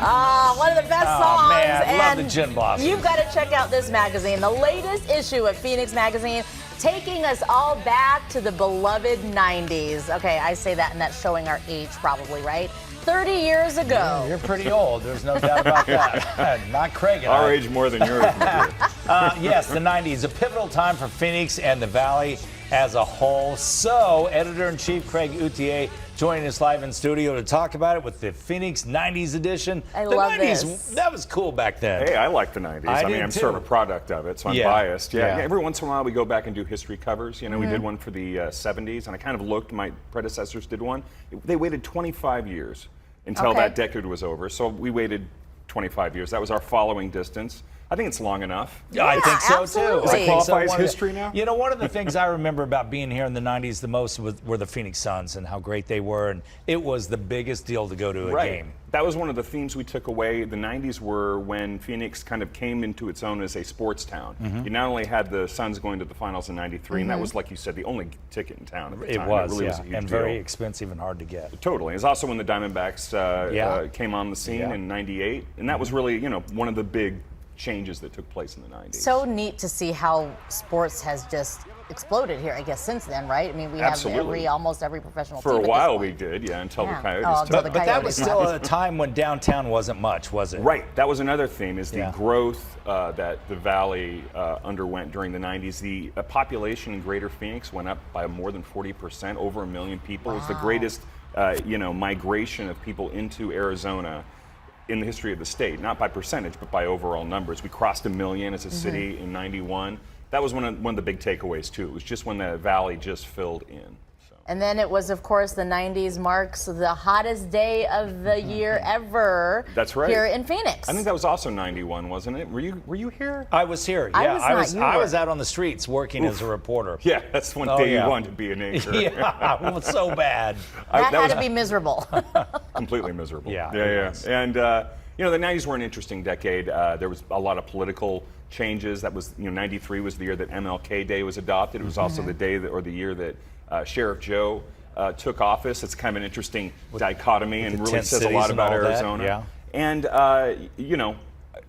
One of the best songs. Man, love and the Gin Blossoms. You've got to check out this magazine, the latest issue of Phoenix Magazine, taking us all back to the beloved 90s. Okay, I say that, and that's showing our age probably, right? 30 years ago. Yeah, you're pretty old. There's no doubt about that. Not Craig and Our I. age more than yours. Yes, the 90s, a pivotal time for Phoenix and the Valley as a whole. So, Editor-in-Chief Craig Outier joining us live in studio to talk about it with the Phoenix 90s edition. I the love 90s, this. That was cool back then. Hey, I like the 90s. I mean, did I'm too. sort of a product of it, so I'm Yeah. biased. Yeah. Yeah. Every once in a while, we go back and do history covers. You know, we did one for the 70s, and I kind of looked. My predecessors did one. They waited 25 years until Okay. that decade was over. So we waited 25 years. That was our following distance. I think it's long enough. Yeah, I think so absolutely. too. Does it I think qualify as One of the- history now? You know, one of the things I remember about being here in the 90s the most were the Phoenix Suns and how great they were, and it was the biggest deal to go to a game. That was one of the themes we took away. The 90s were when Phoenix kind of came into its own as a sports town. You not only had the Suns going to the finals in '93, and that was, like you said, the only ticket in town at the It time. was, really yeah, was a huge and deal. very expensive and hard to get. Totally. It was also when the Diamondbacks came on the scene Yeah. in '98, and that was really, you know, one of the big changes that took place in the '90s. So neat to see how sports has just exploded here, I guess, since then, right? I mean, we Absolutely. have almost every professional For team a at this while point. we did, yeah, until Yeah. the Coyotes Oh, took until it. the But that was Coyotes still left. a time when downtown wasn't much, was it? Right. That was another theme, is the Yeah. growth that the Valley underwent during the 90s. The population in Greater Phoenix went up by more than 40%, over 1 million people. It was the greatest, migration of people into Arizona in the history of the state, not by percentage, but by overall numbers. We crossed 1 million as a city in '91. That was one of the big takeaways too. It was just when the Valley just filled in. So. And then it was, of course, the 90s marks the hottest day of the year ever. That's right. Here in Phoenix. I think that was also '91, wasn't it? Were you here? I was here. I Yeah, was I not. was. You I were. was out on the streets working as a reporter. Yeah, that's one Oh, day yeah. you wanted to be an anchor. Yeah, it was so bad. that had was to be miserable. completely miserable. Yeah, yeah, it yeah. was. And the '90s were an interesting decade. There was a lot of political changes. That was, '93 was the year that MLK Day was adopted. It was also the day or the year that Sheriff Joe took office. It's kind of an interesting dichotomy and the really tent says a cities lot and about all that, Arizona. yeah. And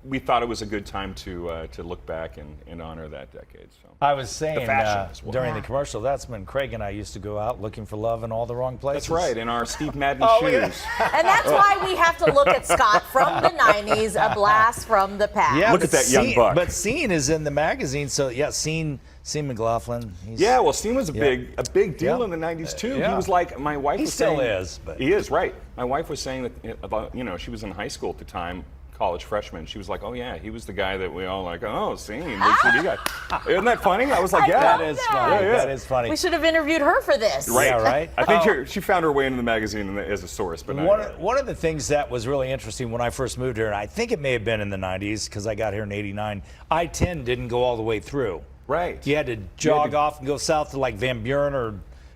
we thought it was a good time to look back and honor that decade. So. I was saying fashion as well. during the commercial, that's when Craig and I used to go out looking for love in all the wrong places. That's right, in our Steve Madden Oh, yeah. shoes. And that's why we have to look at Scott from the 90s, a blast from the past. Yeah, Look but at that young buck. But Scene is in the magazine, so yeah, Scene McLaughlin. Yeah, well, Steen was a big deal Yeah. in the '90s too. Yeah. He was like, my wife He was still saying, is, but- he is right. My wife was saying that about she was in high school at the time, college freshman. She was like, oh yeah, he was the guy that we all like. Oh, Steen, what's what you got? Isn't that funny? I was like, yeah, That is funny. Yeah, yeah. That is funny. We should have interviewed her for this. Right. Yeah, right. I think she found her way into the magazine as a source, but One of the things that was really interesting when I first moved here, and I think it may have been in the 90s because I got here in '89, I-10 didn't go all the way through. right. You had to jog off and go south to like Van Buren or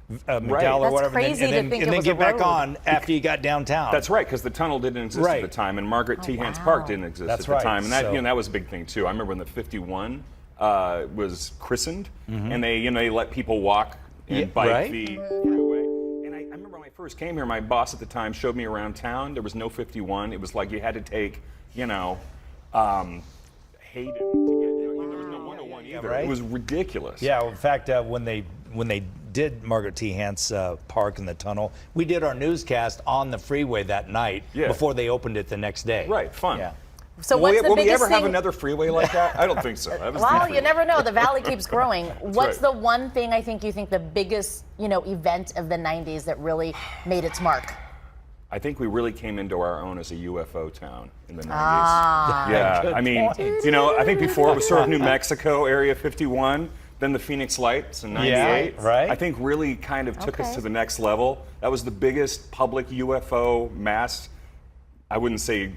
McDowell or That's whatever, crazy and then, to think and it then was get a back road. on after you got downtown. That's right, because the tunnel didn't exist Right. at the time, and Margaret T. Hance wow. Park didn't exist That's at the right, time, and that so- that was a big thing too. I remember when the 51 was christened, and they let people walk and Yeah, bike right. the freeway. And I remember when I first came here, my boss at the time showed me around town. There was no 51. It was like you had to take, Hayden to get. There was no 101 either. right. It was ridiculous. Yeah, in fact, when they did Margaret T. Hance Park in the tunnel, we did our newscast on the freeway that night Yeah. before they opened it the next day. Right. Fun. Yeah. So Will what's the we biggest ever have thing? another freeway like that? I don't think so. That was the Well, freeway. you never know. The valley keeps growing. What's right. the one thing I think you think the biggest, event of the 90s that really made its mark? I think we really came into our own as a UFO town in the 90s. Ah. Yeah, Good I mean, point. I think before it was sort of New Mexico, Area 51, then the Phoenix Lights in '98. Yeah, right. I think really kind of took us Okay. to the next level. That was the biggest public UFO mass, I wouldn't say,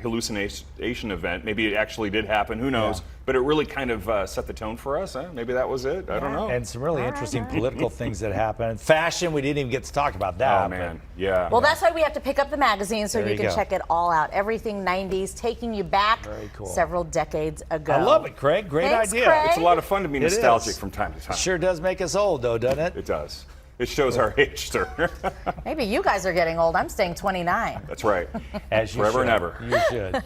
hallucination event. Maybe it actually did happen, who knows? Yeah. But it really kind of set the tone for us. Maybe that was it, I don't know. And some really interesting political things that happened. Fashion, we didn't even get to talk about that. Oh man, yeah. Well, that's why we have to pick up the magazine so There you you can go. check it all out. Everything 90s, taking you back Very cool. several decades ago. I love it, Craig. Great Thanks, idea. Craig. It's a lot of fun to be It nostalgic is. from time to time. Sure does make us old, though, doesn't it? It does. It shows our age, sir. Maybe you guys are getting old. I'm staying 29. That's right. As you Forever should. and ever. You should.